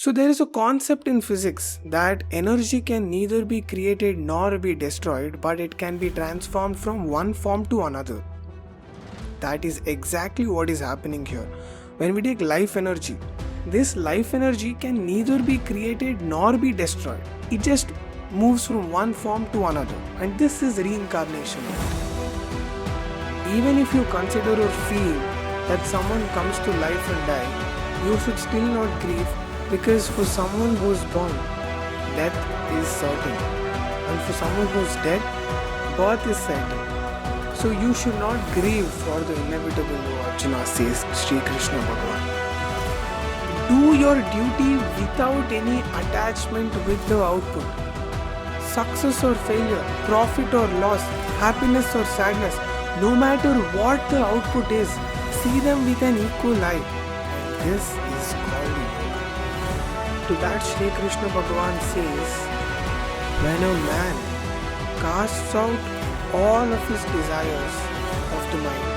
So there is a concept in physics that energy can neither be created nor be destroyed, but it can be transformed from one form to another. That is exactly what is happening here. When we take life energy, this life energy can neither be created nor be destroyed. It just moves from one form to another, and this is reincarnation. Even if you consider or feel that someone comes to life and die, you should still not grieve, because for someone who is born, death is certain, and for someone who is dead, birth is certain. So you should not grieve for the inevitable, Arjuna says Sri Krishna Bhagavan. Do your duty without any attachment with the output. Success or failure, profit or loss, happiness or sadness, no matter what the output is, see them with an equal eye. And this is called yoga. To that Sri Krishna Bhagavan says, when a man casts out all of his desires of the mind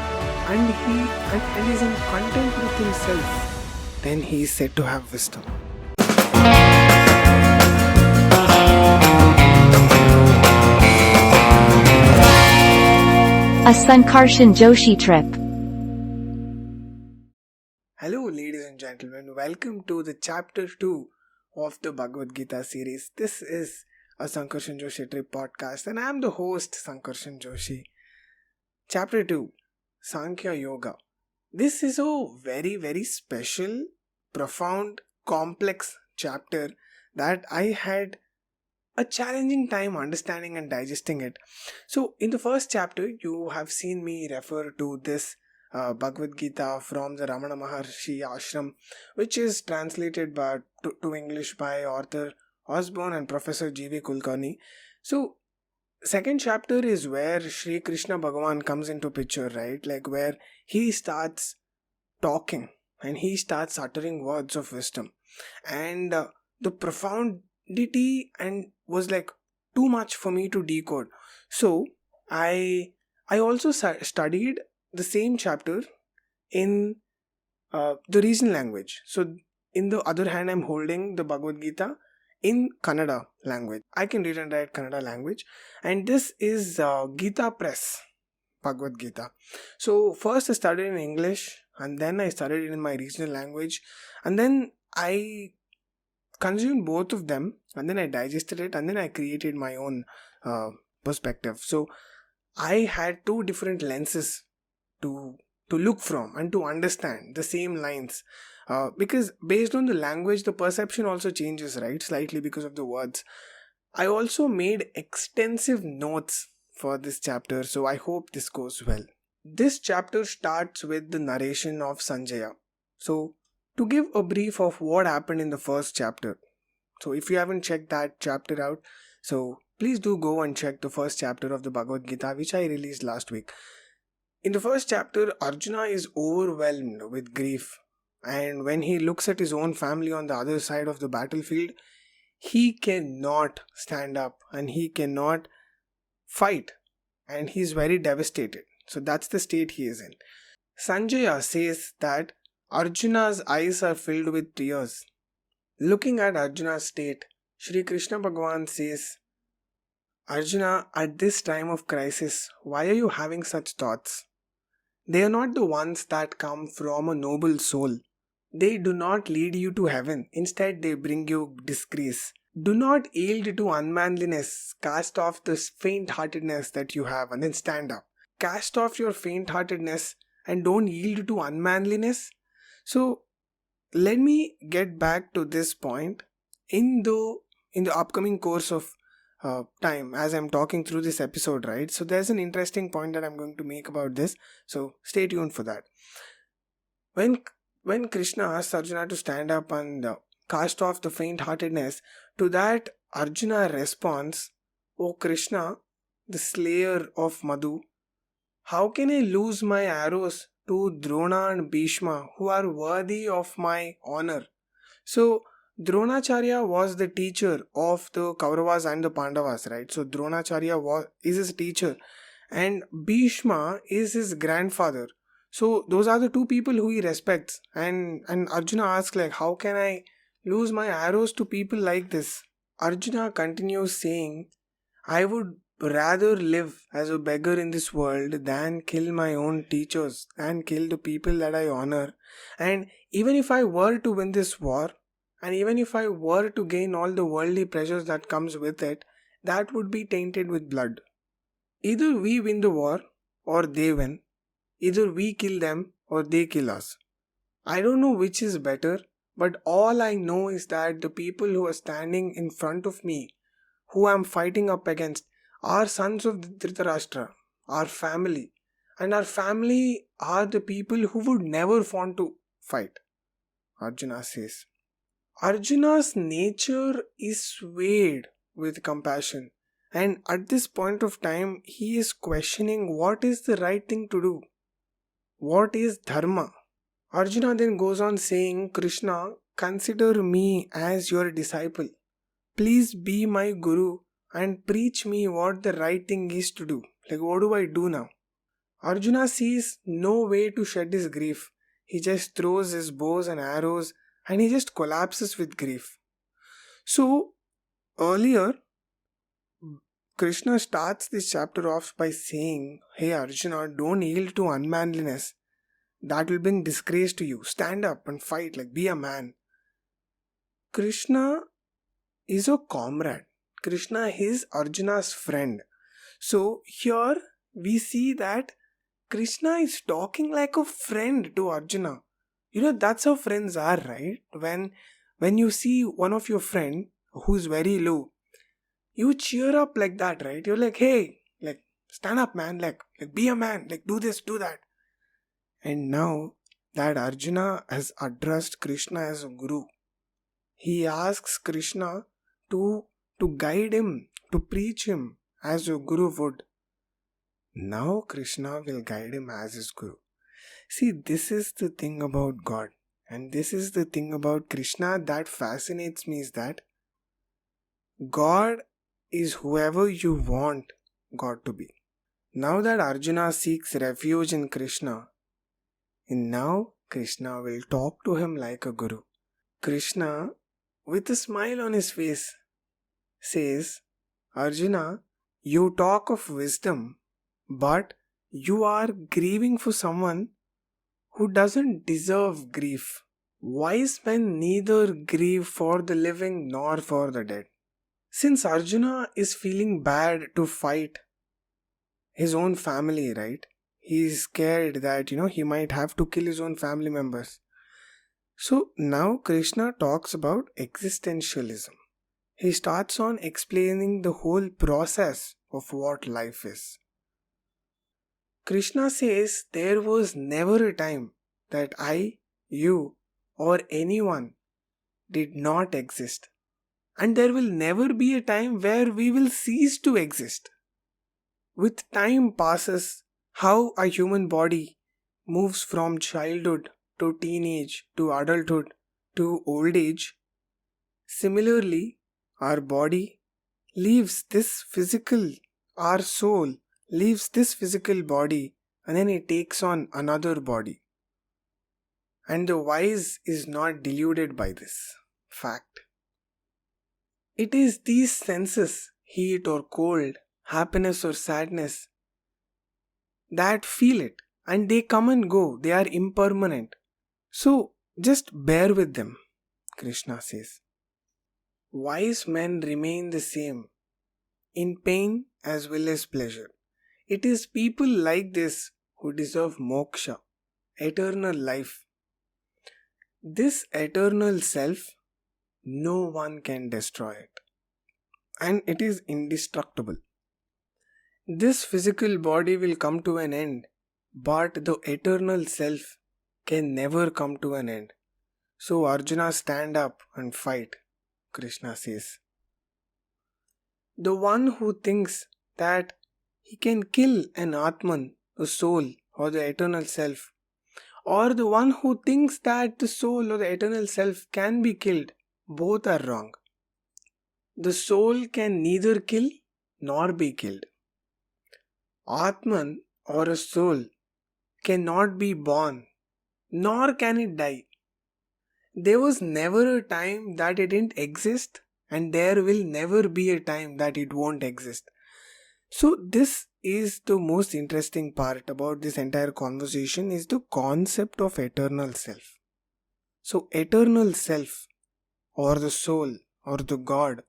and is in content with himself, then he is said to have wisdom. A Sankarshan Joshi trip. Hello ladies and gentlemen, welcome to the chapter 2 of the Bhagavad Gita series. This is a Sankarshan Joshi trip podcast and I am the host Sankarshan Joshi. Chapter 2, Sankhya Yoga. This is a very, very special, profound, complex chapter that I had a challenging time understanding and digesting it. So in the first chapter, you have seen me refer to this Bhagavad Gita from the Ramana Maharshi ashram, which is translated to English by Arthur Osborne and Professor G.V. Kulkarni. So second chapter is where Sri Krishna Bhagavan comes into picture, right? Like where he starts talking and he starts uttering words of wisdom. And the profundity and was like too much for me to decode. So I also studied the same chapter in the regional language. So in the other hand, I'm holding the Bhagavad Gita in Kannada language. I can read and write Kannada language, and this is Gita Press Bhagavad Gita. So first I studied in English and then I studied it in my regional language, and then I consumed both of them and then I digested it and then I created my own perspective. So I had two different lenses to look from and to understand the same lines. Because based on the language, the perception also changes, right? Slightly because of the words. I also made extensive notes for this chapter, so I hope this goes well. This chapter starts with the narration of Sanjaya. So, to give a brief of what happened in the first chapter. So, if you haven't checked that chapter out, so please do go and check the first chapter of the Bhagavad Gita, which I released last week. In the first chapter, Arjuna is overwhelmed with grief. And when he looks at his own family on the other side of the battlefield, he cannot stand up and he cannot fight. And he is very devastated. So that's the state he is in. Sanjaya says that Arjuna's eyes are filled with tears. Looking at Arjuna's state, Sri Krishna Bhagavan says, Arjuna, at this time of crisis, why are you having such thoughts? They are not the ones that come from a noble soul. They do not lead you to heaven. Instead, they bring you disgrace. Do not yield to unmanliness. Cast off this faint-heartedness that you have and then stand up. Cast off your faint-heartedness and don't yield to unmanliness. So, let me get back to this point in the upcoming course of time as I'm talking through this episode, right? So there's an interesting point that I'm going to make about this. So stay tuned for that. When Krishna asks Arjuna to stand up and cast off the faint-heartedness, to that Arjuna responds, "O Krishna, the slayer of Madhu, how can I lose my arrows to Drona and Bhishma, who are worthy of my honor?" So Dronacharya was the teacher of the Kauravas and the Pandavas, right? So Dronacharya is his teacher and Bhishma is his grandfather. So those are the two people who he respects. And Arjuna asks, like, how can I lose my arrows to people like this? Arjuna continues saying, I would rather live as a beggar in this world than kill my own teachers and kill the people that I honor. And even if I were to win this war, and even if I were to gain all the worldly pleasures that comes with it, that would be tainted with blood. Either we win the war or they win. Either we kill them or they kill us. I don't know which is better, but all I know is that the people who are standing in front of me, who I am fighting up against, are sons of Dhritarashtra, our family. And our family are the people who would never want to fight, Arjuna says. Arjuna's nature is swayed with compassion, and at this point of time, he is questioning what is the right thing to do. What is dharma? Arjuna then goes on saying, Krishna, consider me as your disciple. Please be my guru and preach me what the right thing is to do. Like, what do I do now? Arjuna sees no way to shed his grief. He just throws his bows and arrows and he just collapses with grief. So, earlier, Krishna starts this chapter off by saying, Hey Arjuna, don't yield to unmanliness. That will bring disgrace to you. Stand up and fight, like be a man. Krishna is a comrade. Krishna is Arjuna's friend. So here we see that Krishna is talking like a friend to Arjuna. That's how friends are, right? When you see one of your friend who's very low, you cheer up like that, right? You're like, hey, like stand up, man, like be a man, like do this, do that. And now that Arjuna has addressed Krishna as a guru, he asks Krishna to guide him, to preach him as a guru would. Now Krishna will guide him as his guru. See, this is the thing about God. And this is the thing about Krishna that fascinates me, is that God is whoever you want God to be. Now that Arjuna seeks refuge in Krishna, and now Krishna will talk to him like a guru. Krishna, with a smile on his face, says, Arjuna, you talk of wisdom, but you are grieving for someone who doesn't deserve grief. Wise men neither grieve for the living nor for the dead. Since Arjuna is feeling bad to fight his own family, right? He is scared that, he might have to kill his own family members. So now Krishna talks about existentialism. He starts on explaining the whole process of what life is. Krishna says there was never a time that I, you, or anyone did not exist. And there will never be a time where we will cease to exist. With time passes, how a human body moves from childhood to teenage to adulthood to old age, similarly, our body leaves this physical, our soul leaves this physical body and then it takes on another body. And the wise is not deluded by this fact. It is these senses, heat or cold, happiness or sadness, that feel it, and they come and go, they are impermanent. So just bear with them, Krishna says. Wise men remain the same, in pain as well as pleasure. It is people like this who deserve moksha, eternal life. This eternal self, no one can destroy it. And it is indestructible. This physical body will come to an end, but the eternal self can never come to an end. So Arjuna, stand up and fight, Krishna says. The one who thinks that he can kill an Atman, the soul or the eternal self, or the one who thinks that the soul or the eternal self can be killed, both are wrong. The soul can neither kill nor be killed. Atman or a soul cannot be born, nor can it die. There was never a time that it didn't exist, and there will never be a time that it won't exist. So this is the most interesting part about this entire conversation, is the concept of eternal self. So eternal self, or the soul, or the God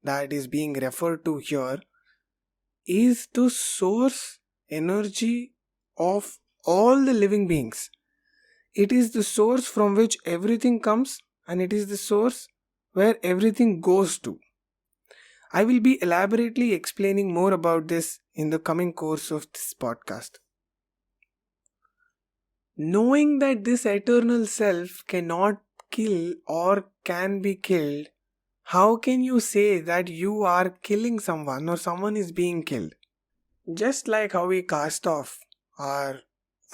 that is being referred to here, is the source energy of all the living beings. It is the source from which everything comes, and it is the source where everything goes to. I will be elaborately explaining more about this in the coming course of this podcast. Knowing that this eternal self cannot kill or can be killed, how can you say that you are killing someone or someone is being killed? Just like how we cast off our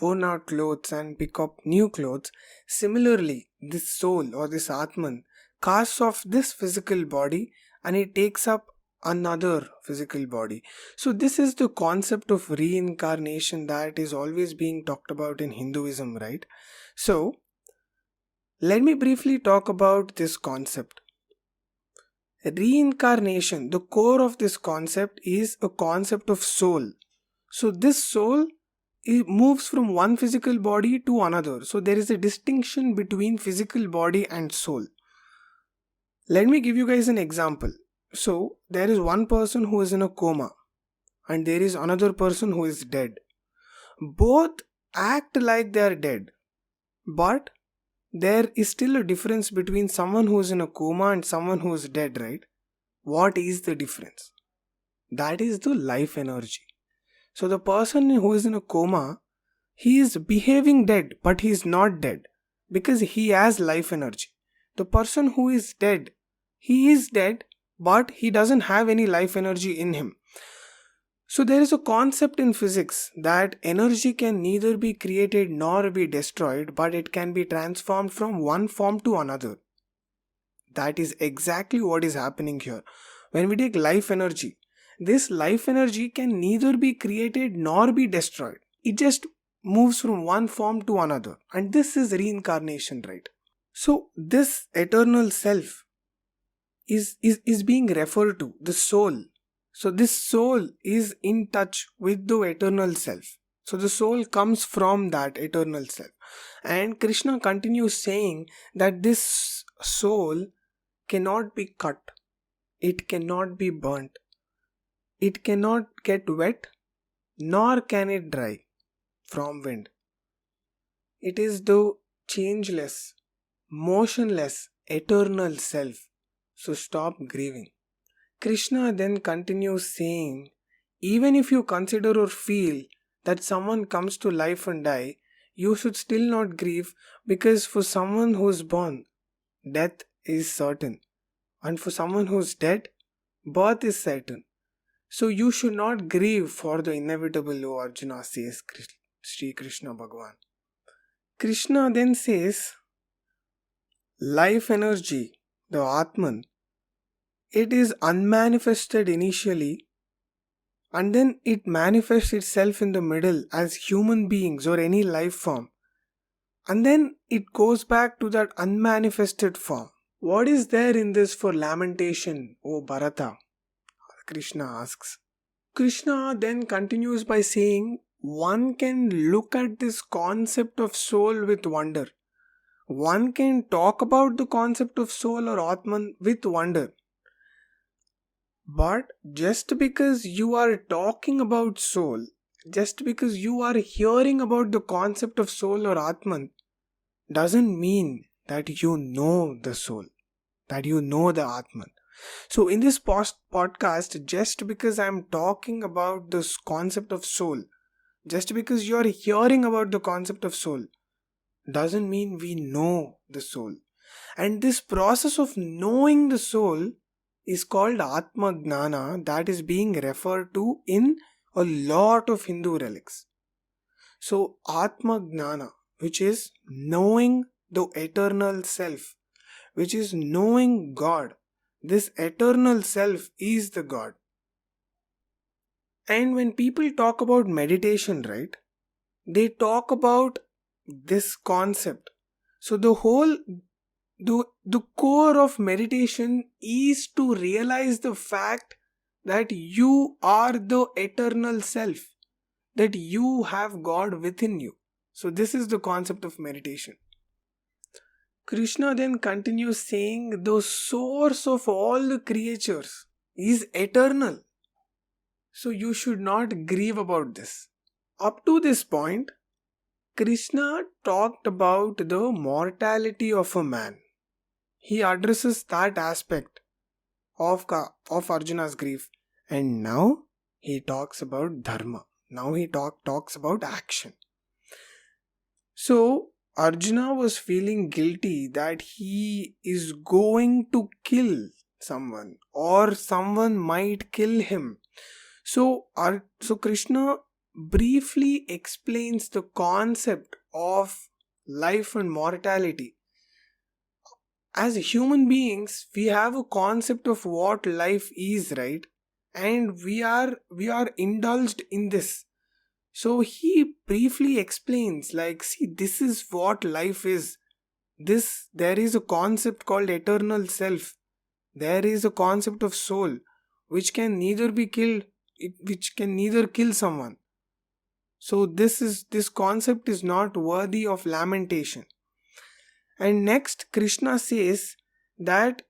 worn out clothes and pick up new clothes, similarly, this soul or this Atman casts off this physical body and it takes up another physical body. So, this is the concept of reincarnation that is always being talked about in Hinduism, right? So, let me briefly talk about this concept. Reincarnation, the core of this concept is a concept of soul. So, this soul, it moves from one physical body to another. So there is a distinction between physical body and soul. Let me give you guys an example. So there is one person who is in a coma and there is another person who is dead. Both act like they are dead, but there is still a difference between someone who is in a coma and someone who is dead, right? What is the difference? That is the life energy. So the person who is in a coma, he is behaving dead, but he is not dead because he has life energy. The person who is dead, he is dead, but he doesn't have any life energy in him. So there is a concept in physics that energy can neither be created nor be destroyed, but it can be transformed from one form to another. That is exactly what is happening here. When we take life energy, this life energy can neither be created nor be destroyed. It just moves from one form to another. And this is reincarnation, right? So this eternal self is being referred to, the soul. So this soul is in touch with the eternal self. So the soul comes from that eternal self. And Krishna continues saying that this soul cannot be cut. It cannot be burnt. It cannot get wet, nor can it dry from wind. It is the changeless, motionless, eternal self. So stop grieving. Krishna then continues saying, even if you consider or feel that someone comes to life and die, you should still not grieve, because for someone who is born, death is certain. And for someone who is dead, birth is certain. So you should not grieve for the inevitable, O Arjuna, says Sri Krishna Bhagavan. Krishna then says, life energy, the Atman, it is unmanifested initially and then it manifests itself in the middle as human beings or any life form. And then it goes back to that unmanifested form. What is there in this for lamentation, O Bharata? Krishna asks. Krishna then continues by saying, one can look at this concept of soul with wonder. One can talk about the concept of soul or Atman with wonder. But just because you are talking about soul, just because you are hearing about the concept of soul or Atman, doesn't mean that you know the soul, that you know the Atman. So in this podcast, just because I'm talking about this concept of soul, just because you are hearing about the concept of soul, doesn't mean we know the soul. And this process of knowing the soul is called Atma Gnana, that is being referred to in a lot of Hindu relics. So Atma Gnana, which is knowing the eternal self, which is knowing God. This eternal self is the God. And when people talk about meditation, right, they talk about this concept. So the whole the core of meditation is to realize the fact that you are the eternal self, that you have God within you. So this is the concept of meditation. Krishna then continues saying the source of all the creatures is eternal. So you should not grieve about this. Up to this point, Krishna talked about the mortality of a man. He addresses that aspect of Arjuna's grief. And now he talks about dharma. Now he talks about action. So Arjuna was feeling guilty that he is going to kill someone or someone might kill him. So Krishna briefly explains the concept of life and mortality. As human beings, we have a concept of what life is, right? And we are indulged in this. So he briefly explains, like, see, this is what life is. There is a concept called eternal self. There is a concept of soul, which can neither be killed, which can neither kill someone. So this concept is not worthy of lamentation. And next, Krishna says that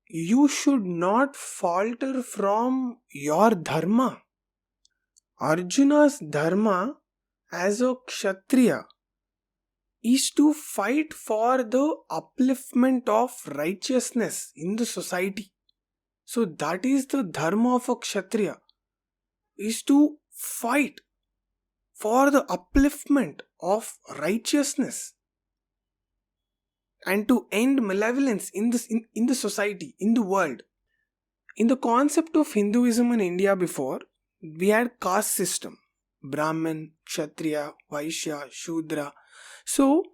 you should not falter from your dharma. Arjuna's dharma as a kshatriya is to fight for the upliftment of righteousness in the society. So that is the dharma of a kshatriya, is to fight for the upliftment of righteousness and to end malevolence in the society, in the world. In the concept of Hinduism in India before, we had caste system. Brahmin, Kshatriya, Vaishya, Shudra. So,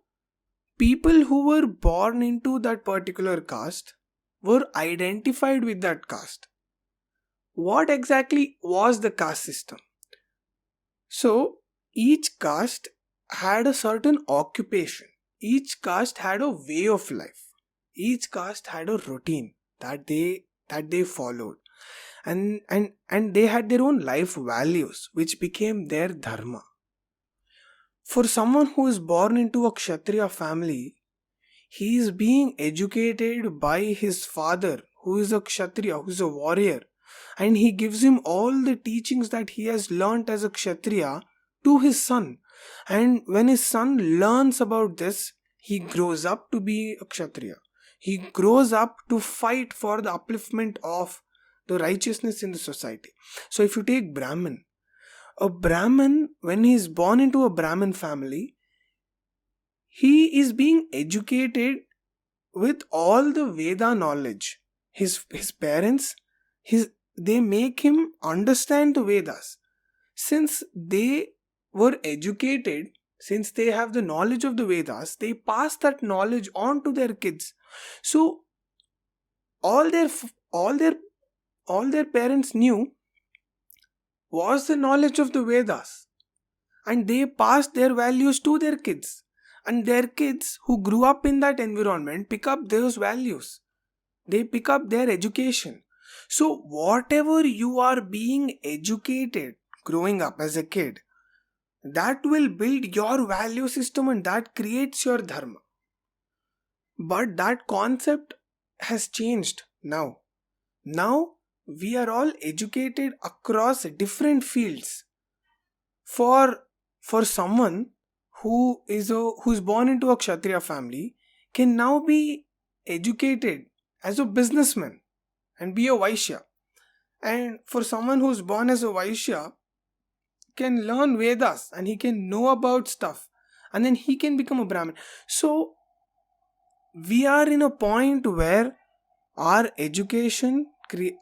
people who were born into that particular caste were identified with that caste. What exactly was the caste system? So, each caste had a certain occupation. Each caste had a way of life. Each caste had a routine that they followed. And they had their own life values, which became their dharma. For someone who is born into a Kshatriya family, he is being educated by his father, who is a Kshatriya, who is a warrior, and he gives him all the teachings that he has learnt as a Kshatriya to his son. And when his son learns about this, he grows up to be a Kshatriya. He grows up to fight for the upliftment of the righteousness in the society. So if you take Brahmin, a Brahmin, when he is born into a Brahmin family, he is being educated with all the Veda knowledge. His parents, they make him understand the Vedas. Since they were educated, since they have the knowledge of the Vedas, they pass that knowledge on to their kids. So all their parents knew was the knowledge of the Vedas, and they passed their values to their kids, and their kids who grew up in that environment pick up those values. They pick up their education. So whatever you are being educated growing up as a kid, that will build your value system and that creates your dharma. But that concept has changed now. Now we are all educated across different fields. For someone who's born into a Kshatriya family can now be educated as a businessman and be a Vaishya. And for someone who's born as a Vaishya can learn Vedas and he can know about stuff and then he can become a Brahmin. So we are in a point where our education,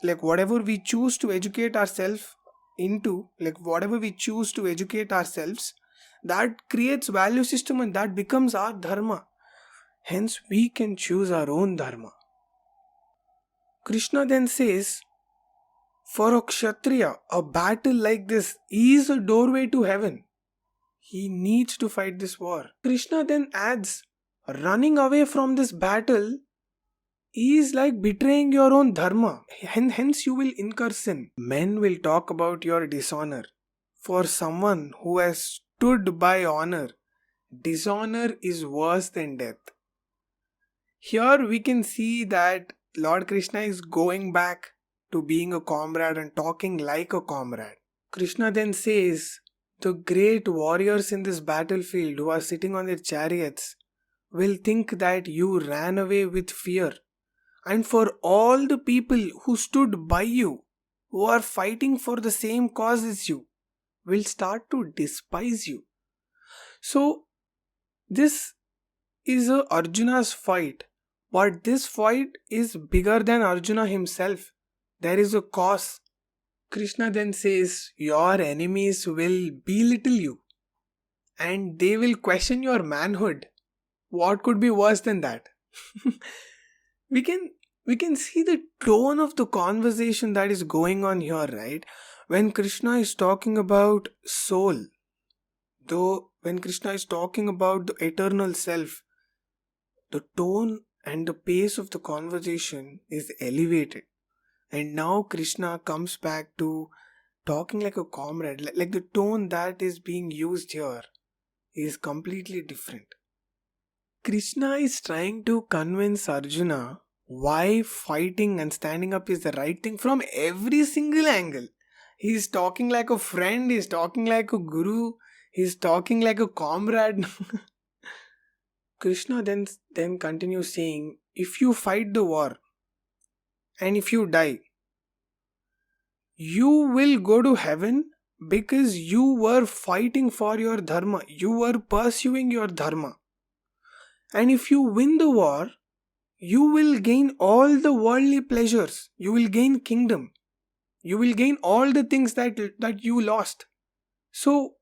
like whatever we choose to educate ourselves into, like whatever we choose to educate ourselves, that creates value system and that becomes our dharma. Hence we can choose our own dharma. Krishna then says, for a Kshatriya, a battle like this is a doorway to heaven. He needs to fight this war. Krishna then adds, running away from this battle is like betraying your own dharma. Hence you will incur sin. Men will talk about your dishonor. For someone who has stood by honor, dishonor is worse than death. Here we can see that Lord Krishna is going back to being a comrade and talking like a comrade. Krishna then says, the great warriors in this battlefield who are sitting on their chariots will think that you ran away with fear. And for all the people who stood by you, who are fighting for the same cause as you, will start to despise you. So, this is a Arjuna's fight, but this fight is bigger than Arjuna himself. There is a cause. Krishna then says, your enemies will belittle you and they will question your manhood. What could be worse than that? we can see the tone of the conversation that is going on here, right? When Krishna is talking about soul, though when Krishna is talking about the eternal self, the tone and the pace of the conversation is elevated. And now Krishna comes back to talking like a comrade, like the tone that is being used here is completely different. Krishna is trying to convince Arjuna why fighting and standing up is the right thing from every single angle. He is talking like a friend, he is talking like a guru, he is talking like a comrade. Krishna then continues saying, if you fight the war and if you die, you will go to heaven because you were fighting for your dharma, you were pursuing your dharma. And if you win the war, you will gain all the worldly pleasures, you will gain kingdom, you will gain all the things that you lost. So,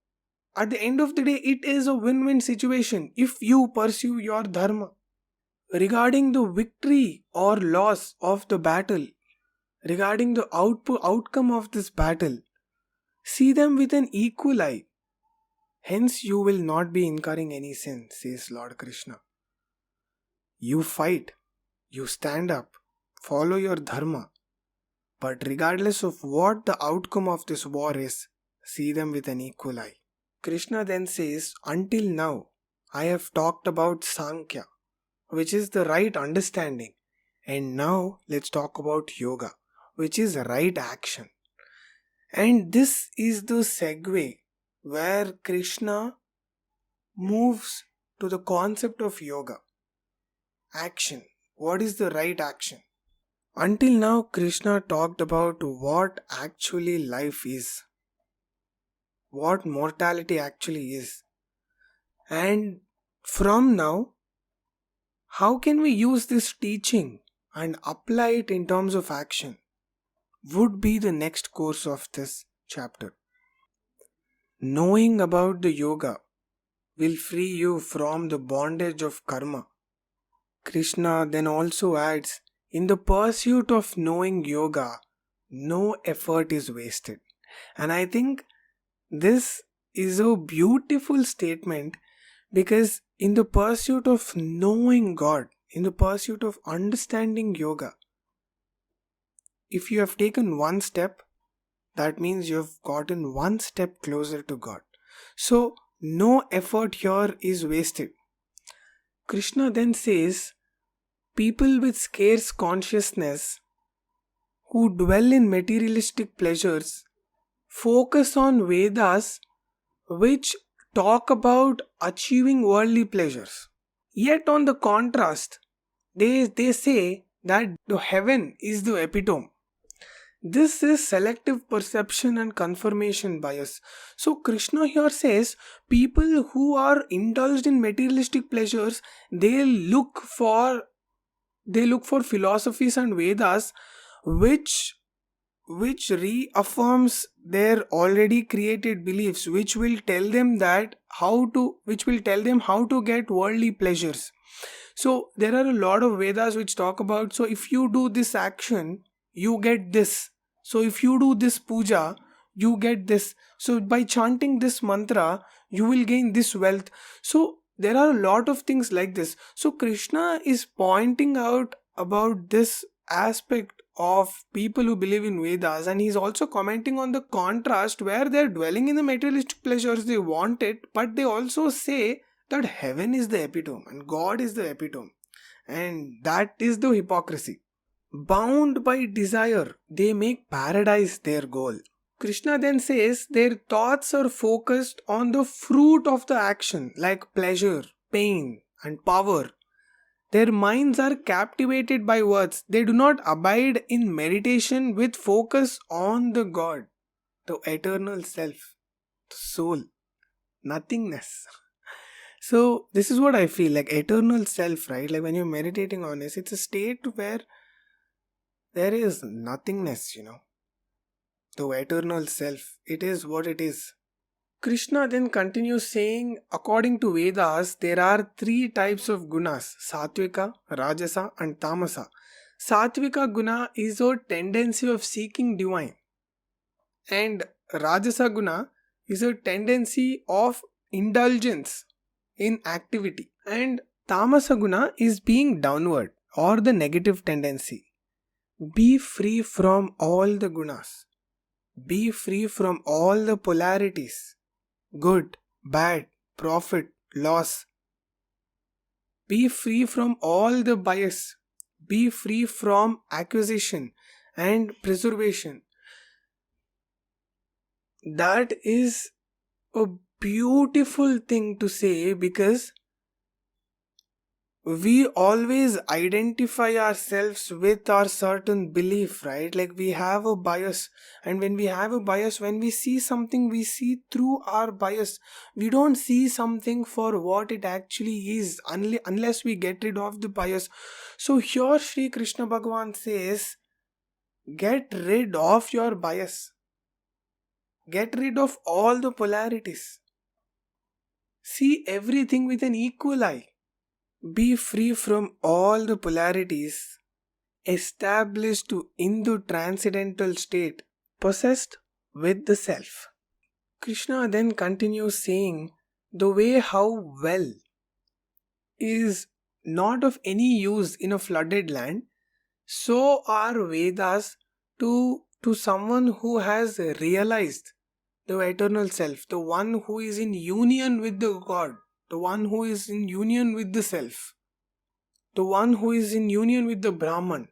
at the end of the day, it is a win-win situation if you pursue your dharma. Regarding the victory or loss of the battle, regarding the outcome of this battle, see them with an equal eye. Hence you will not be incurring any sin, says Lord Krishna. You fight, you stand up, follow your dharma, but regardless of what the outcome of this war is, see them with an equal eye. Krishna then says, until now, I have talked about Sankhya, which is the right understanding. And now let's talk about yoga, which is right action. And this is the segue where Krishna moves to the concept of yoga. Action. What is the right action? Until now, Krishna talked about what actually life is, what mortality actually is. And from now, how can we use this teaching and apply it in terms of action? Would be the next course of this chapter. Knowing about the yoga will free you from the bondage of karma. Krishna then also adds, in the pursuit of knowing yoga, no effort is wasted. And I think this is a beautiful statement because in the pursuit of knowing God, in the pursuit of understanding yoga, if you have taken one step, that means you have gotten one step closer to God. So, no effort here is wasted. Krishna then says, people with scarce consciousness who dwell in materialistic pleasures focus on Vedas which talk about achieving worldly pleasures. Yet on the contrast, they say that the heaven is the epitome. This is selective perception and confirmation bias. So Krishna here says people who are indulged in materialistic pleasures, they look for philosophies and Vedas which reaffirms their already created beliefs, which will tell them how to get worldly pleasures. So there are a lot of Vedas which talk about, so if you do this action, you get this. So if you do this puja, you get this. So by chanting this mantra, you will gain this wealth. So there are a lot of things like this. So Krishna is pointing out about this aspect of people who believe in Vedas, and he's also commenting on the contrast where they're dwelling in the materialistic pleasures, they want it, but they also say that heaven is the epitome and God is the epitome, and that is the hypocrisy. Bound by desire, they make paradise their goal. Krishna then says their thoughts are focused on the fruit of the action like pleasure, pain, and power. Their minds are captivated by words. They do not abide in meditation with focus on the God, the eternal self, the soul, nothingness. So, this is what I feel like eternal self, right? Like when you're meditating on this, it's a state where there is nothingness. The eternal self. It is what it is. Krishna then continues saying, according to Vedas, there are three types of gunas: Satvika, Rajasa, and Tamasa. Satvika guna is a tendency of seeking divine, and Rajasa guna is a tendency of indulgence in activity, and Tamasa guna is being downward or the negative tendency. Be free from all the gunas. Be free from all the polarities: good, bad, profit, loss. Be free from all the bias. Be free from acquisition and preservation. That is a beautiful thing to say, because we always identify ourselves with our certain belief, right? Like we have a bias, and when we have a bias, when we see something, we see through our bias. We don't see something for what it actually is unless we get rid of the bias. So here Sri Krishna Bhagavan says, get rid of your bias. Get rid of all the polarities. See everything with an equal eye. Be free from all the polarities established in the transcendental state, possessed with the self. Krishna then continues saying, the way how well is not of any use in a flooded land, so are Vedas to someone who has realized the eternal self, the one who is in union with the God, the one who is in union with the self, the one who is in union with the Brahman.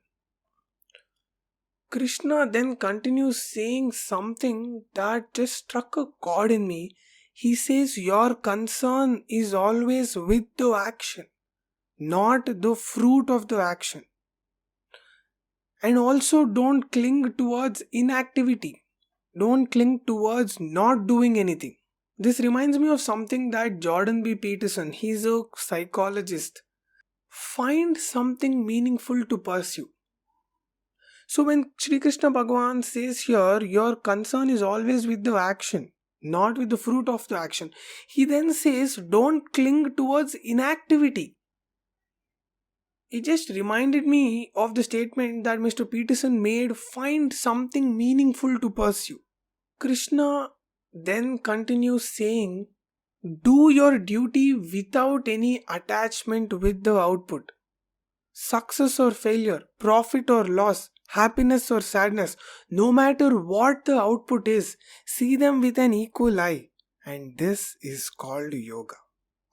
Krishna then continues saying something that just struck a chord in me. He says, your concern is always with the action, not the fruit of the action. And also don't cling towards inactivity. Don't cling towards not doing anything. This reminds me of something that Jordan B. Peterson, he's a psychologist. Find something meaningful to pursue. So when Sri Krishna Bhagavan says here, your concern is always with the action, not with the fruit of the action, he then says, don't cling towards inactivity. It just reminded me of the statement that Mr. Peterson made, find something meaningful to pursue. Krishna then continues saying, do your duty without any attachment with the output. Success or failure, profit or loss, happiness or sadness, no matter what the output is, see them with an equal eye. And this is called yoga.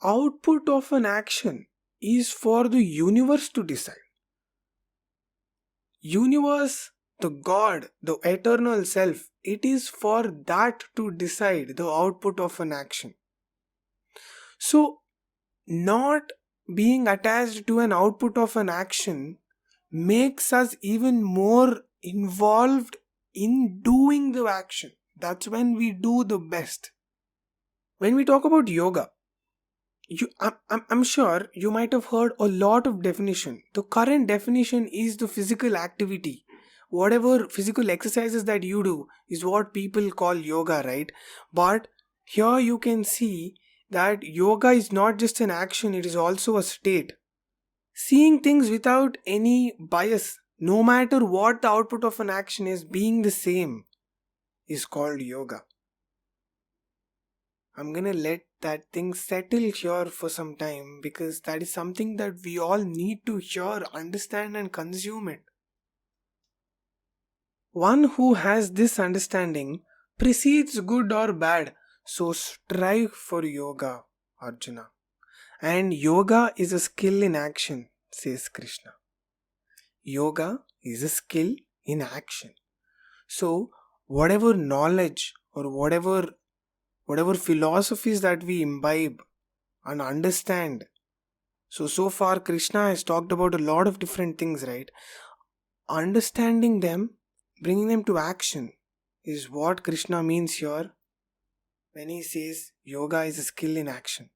Output of an action is for the universe to decide. Universe, the God, the eternal self, it is for that to decide the output of an action. So, not being attached to an output of an action makes us even more involved in doing the action. That's when we do the best. When we talk about yoga, I'm sure you might have heard a lot of definition. The current definition is the physical activity. Whatever physical exercises that you do is what people call yoga, right? But here you can see that yoga is not just an action, it is also a state. Seeing things without any bias, no matter what the output of an action is, being the same, is called yoga. I'm gonna let that thing settle here for some time, because that is something that we all need to hear, understand, and consume it. One who has this understanding precedes good or bad, so strive for yoga, Arjuna. And yoga is a skill in action, says Krishna. Yoga is a skill in action. So, whatever knowledge or whatever philosophies that we imbibe and understand, so far Krishna has talked about a lot of different things, right? Understanding them, bringing them to action, is what Krishna means here when he says yoga is a skill in action.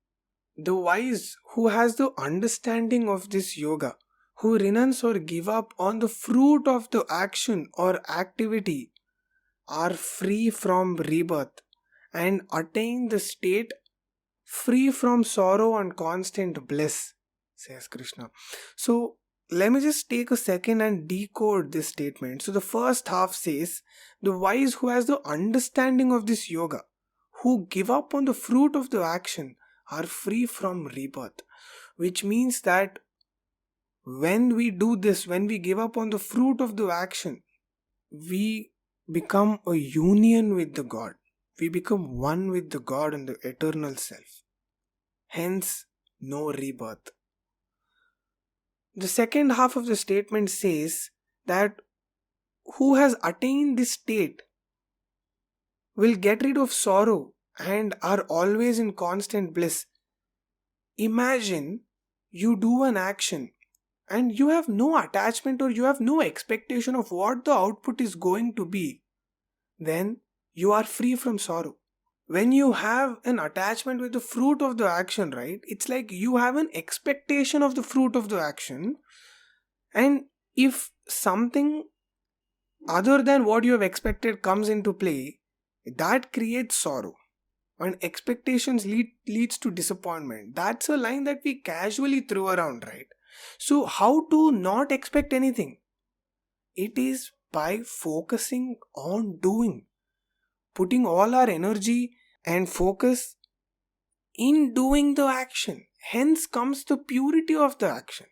The wise who has the understanding of this yoga, who renounce or give up on the fruit of the action or activity, are free from rebirth and attain the state free from sorrow and constant bliss, says Krishna. So, let me just take a second and decode this statement. So, the first half says, the wise who has the understanding of this yoga, who give up on the fruit of the action, are free from rebirth. Which means that when we do this, when we give up on the fruit of the action, we become a union with the God. We become one with the God and the eternal self. Hence, no rebirth. The second half of the statement says that who has attained this state will get rid of sorrow and are always in constant bliss. Imagine you do an action and you have no attachment or you have no expectation of what the output is going to be. Then you are free from sorrow. When you have an attachment with the fruit of the action, right, it's like you have an expectation of the fruit of the action, and if something other than what you have expected comes into play, that creates sorrow, and expectations leads to disappointment. That's a line that we casually throw around, right? So how to not expect anything? It is by focusing on doing, putting all our energy and focus in doing the action. Hence comes the purity of the action.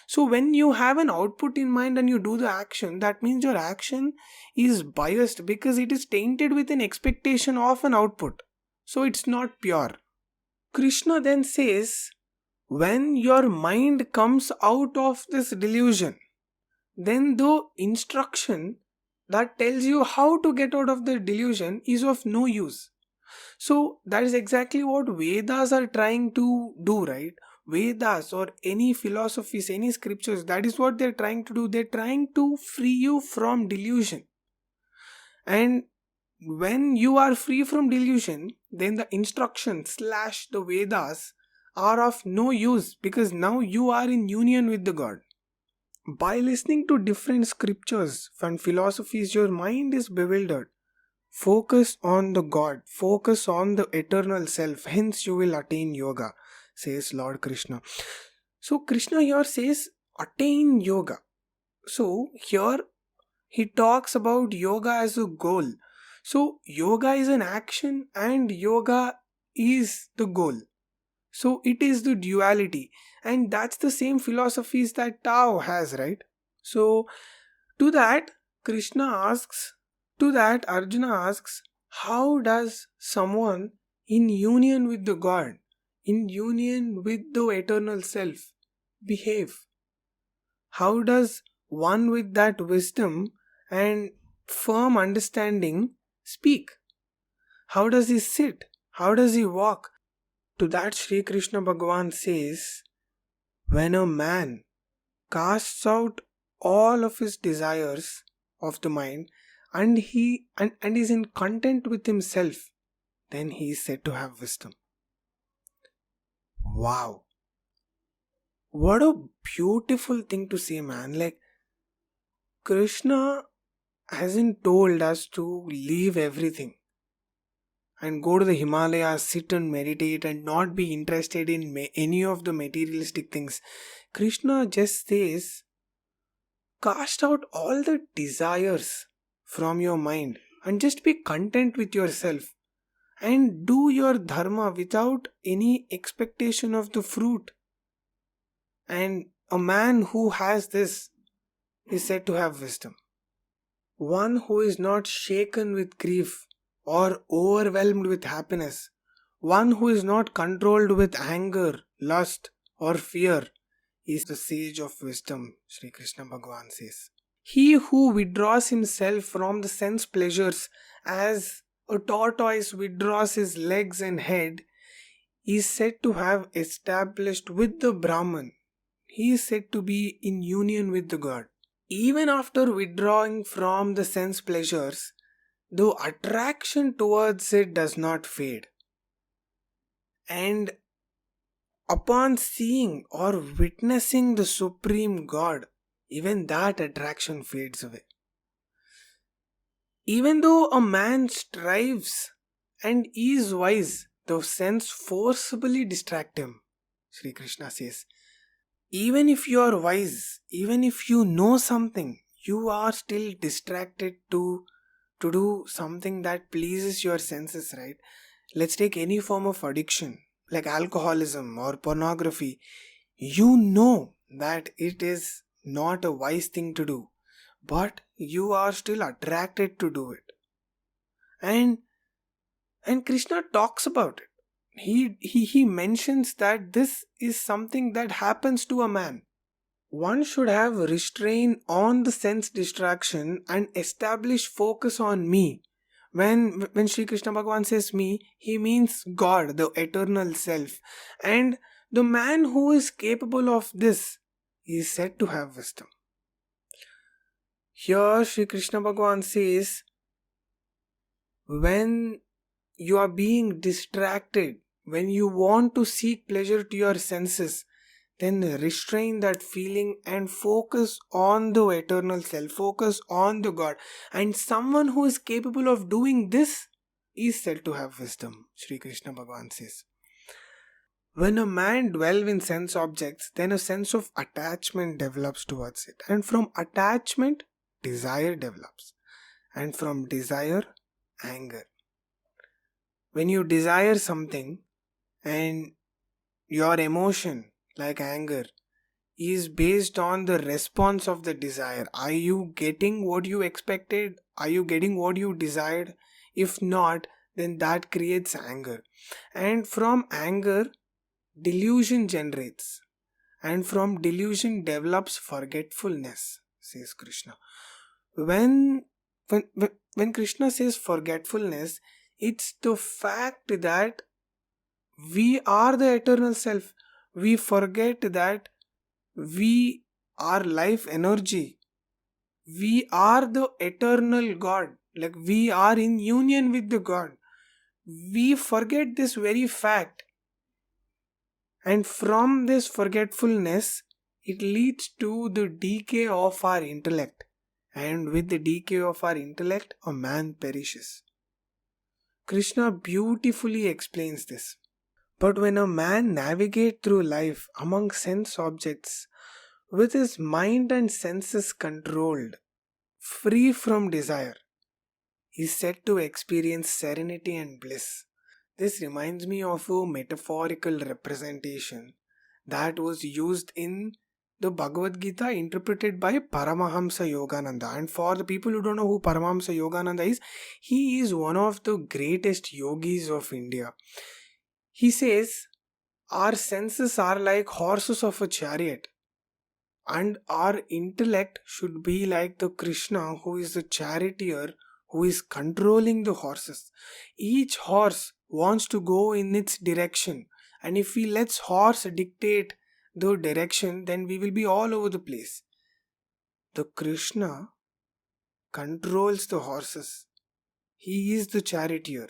So when you have an output in mind and you do the action, that means your action is biased because it is tainted with an expectation of an output. So it's not pure. Krishna then says, when your mind comes out of this delusion, then the instruction that tells you how to get out of the delusion is of no use. So that is exactly what Vedas are trying to do, right? Vedas or any philosophies, any scriptures, that is what they're trying to do. They're trying to free you from delusion. And when you are free from delusion, then the instructions / the Vedas are of no use, because now you are in union with the God. By listening to different scriptures and philosophies, your mind is bewildered. Focus on the God, focus on the eternal self, hence you will attain yoga, says Lord Krishna. So Krishna here says attain yoga. So here he talks about yoga as a goal. So yoga is an action and yoga is the goal. So it is the duality, and that's the same philosophies that Tao has, right? So to that Arjuna asks, how does someone in union with the God, in union with the eternal self, behave? How does one with that wisdom and firm understanding speak? How does he sit? How does he walk? To that Sri Krishna Bhagavan says, when a man casts out all of his desires of the mind and is in content with himself, then he is said to have wisdom. Wow, what a beautiful thing to say, man. Like, Krishna hasn't told us to leave everything and go to the Himalayas, sit and meditate and not be interested in any of the materialistic things. Krishna just says, cast out all the desires from your mind and just be content with yourself. and do your dharma without any expectation of the fruit. And a man who has this is said to have wisdom. One who is not shaken with grief or overwhelmed with happiness. One who is not controlled with anger, lust, or fear is the sage of wisdom, Sri Krishna Bhagavan says. He who withdraws himself from the sense pleasures as a tortoise withdraws his legs and head is said to have established with the Brahman. He is said to be in union with the God. Even after withdrawing from the sense pleasures, the attraction towards it does not fade. And upon seeing or witnessing the Supreme God, even that attraction fades away. Even though a man strives and is wise, the sense forcibly distract him, Sri Krishna says. Even if you are wise, even if you know something, you are still distracted to do something that pleases your senses, right? Let's take any form of addiction, like alcoholism or pornography. You know that it is not a wise thing to do, but you are still attracted to do it. And Krishna talks about it. He mentions that this is something that happens to a man. One should have restraint on the sense distraction and establish focus on me. When Sri Krishna Bhagavan says me, he means God, the eternal self. And the man who is capable of this is said to have wisdom. Here Sri Krishna Bhagavan says, when you are being distracted, when you want to seek pleasure to your senses, then restrain that feeling and focus on the eternal self, focus on the God. And someone who is capable of doing this is said to have wisdom, Sri Krishna Bhagavan says. When a man dwells in sense objects, then a sense of attachment develops towards it. And from attachment, desire develops. And from desire, anger. When you desire something and your emotion, like anger, is based on the response of the desire. Are you getting what you expected? Are you getting what you desired? If not, then that creates anger. And from anger, delusion generates. And from delusion develops forgetfulness, says Krishna. When Krishna says forgetfulness, it's the fact that we are the eternal self. We forget that we are life energy. We are the eternal God. Like we are in union with the God. We forget this very fact. And from this forgetfulness, it leads to the decay of our intellect. And with the decay of our intellect, a man perishes. Krishna beautifully explains this. But when a man navigates through life among sense objects, with his mind and senses controlled, free from desire, he is said to experience serenity and bliss. This reminds me of a metaphorical representation that was used in the Bhagavad Gita, interpreted by Paramahamsa Yogananda. And for the people who don't know who Paramahamsa Yogananda is, he is one of the greatest yogis of India. He says, our senses are like horses of a chariot, and our intellect should be like the Krishna who is the charioteer who is controlling the horses. Each horse wants to go in its direction, and if we let horse dictate the direction, then we will be all over the place. The Krishna controls the horses. He is the charioteer,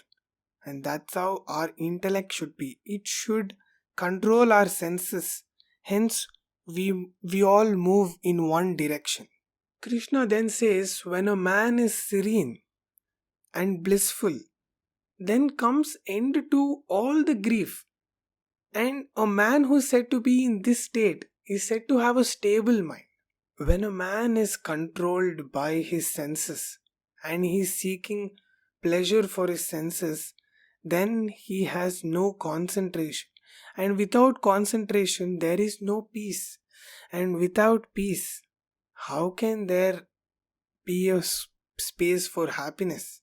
and that's how our intellect should be. It should control our senses. Hence, we all move in one direction. Krishna then says, when a man is serene and blissful, then comes end to all the grief. And a man who is said to be in this state is said to have a stable mind. When a man is controlled by his senses and he is seeking pleasure for his senses, then he has no concentration. And without concentration, there is no peace. And without peace, how can there be a space for happiness?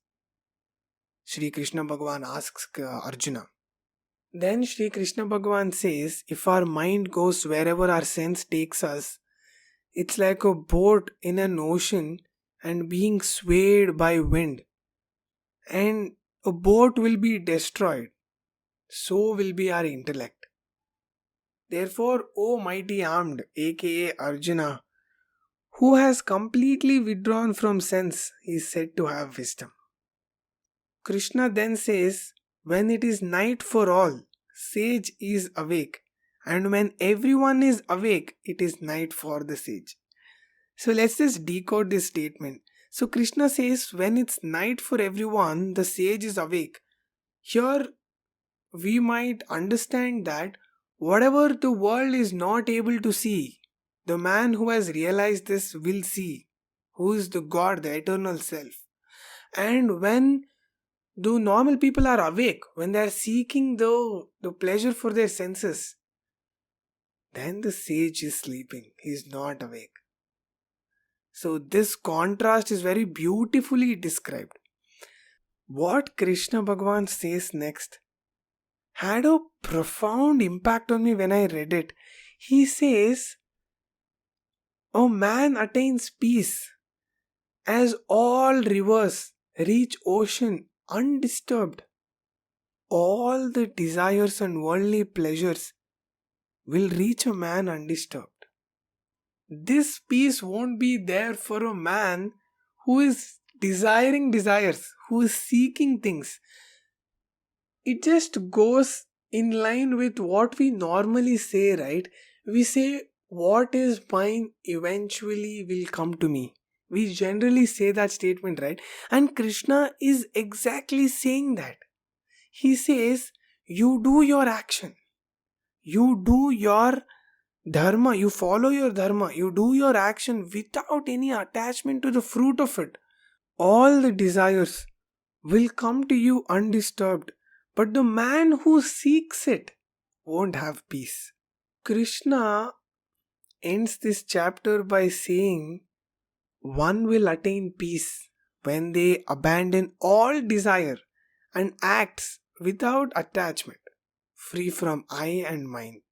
Shri Krishna Bhagavan asks Arjuna. Then Shri Krishna Bhagavan says, if our mind goes wherever our sense takes us, it's like a boat in an ocean and being swayed by wind. And a boat will be destroyed. So will be our intellect. Therefore, O mighty armed, aka Arjuna, who has completely withdrawn from sense, is said to have wisdom. Krishna then says, when it is night for all, sage is awake, and when everyone is awake, it is night for the sage. So let's just decode this statement. So Krishna says, when it's night for everyone, the sage is awake. Here we might understand that whatever the world is not able to see, the man who has realized this will see, who is the God, the eternal self. And when the normal people are awake, when they are seeking the pleasure for their senses, then the sage is sleeping, he is not awake. So this contrast is very beautifully described. What Krishna Bhagavan says next had a profound impact on me when I read it. He says, a man attains peace as all rivers reach ocean undisturbed. All the desires and worldly pleasures will reach a man undisturbed. This peace won't be there for a man who is desiring desires, who is seeking things. It just goes in line with what we normally say, right? We say, what is mine eventually will come to me. We generally say that statement, right? And Krishna is exactly saying that. He says, you do your action. You do your dharma. You follow your dharma. You do your action without any attachment to the fruit of it. All the desires will come to you undisturbed. But the man who seeks it won't have peace. Krishna ends this chapter by saying, one will attain peace when they abandon all desire and acts without attachment, free from I and mine.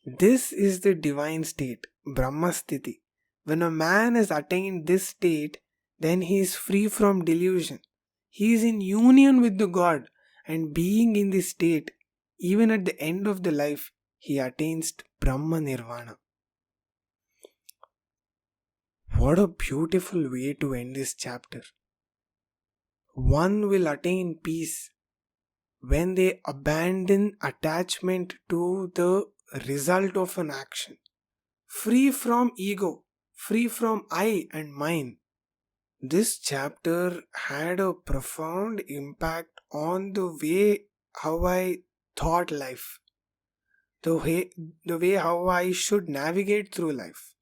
This is the divine state, Brahmasthiti. When a man has attained this state, then he is free from delusion. He is in union with the God, and being in this state, even at the end of the life, he attains Brahma Nirvana. What a beautiful way to end this chapter. One will attain peace when they abandon attachment to the result of an action, free from ego, free from I and mine. This chapter had a profound impact on the way how I thought life, the way how I should navigate through life.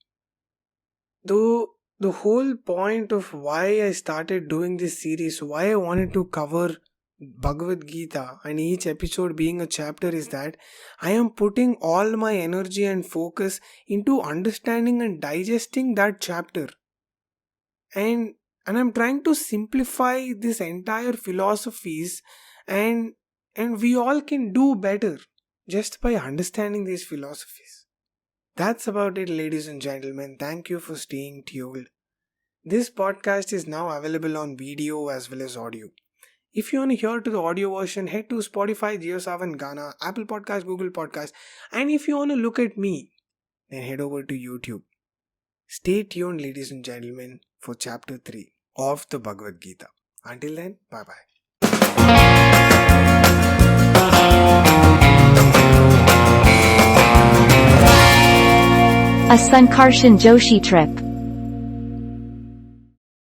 Though the whole point of why I started doing this series, why I wanted to cover Bhagavad Gita and each episode being a chapter, is that I am putting all my energy and focus into understanding and digesting that chapter. And I'm trying to simplify this entire philosophies, and we all can do better just by understanding these philosophies. That's about it, ladies and gentlemen. Thank you for staying tuned. This podcast is now available on video as well as audio. If you want to hear to the audio version, head to Spotify, JioSaavn, Gaana, Apple Podcast, Google Podcast. And if you want to look at me, then head over to YouTube. Stay tuned, ladies and gentlemen, for chapter 3 of the Bhagavad Gita. Until then, bye-bye. A Sankarshan Joshi trip.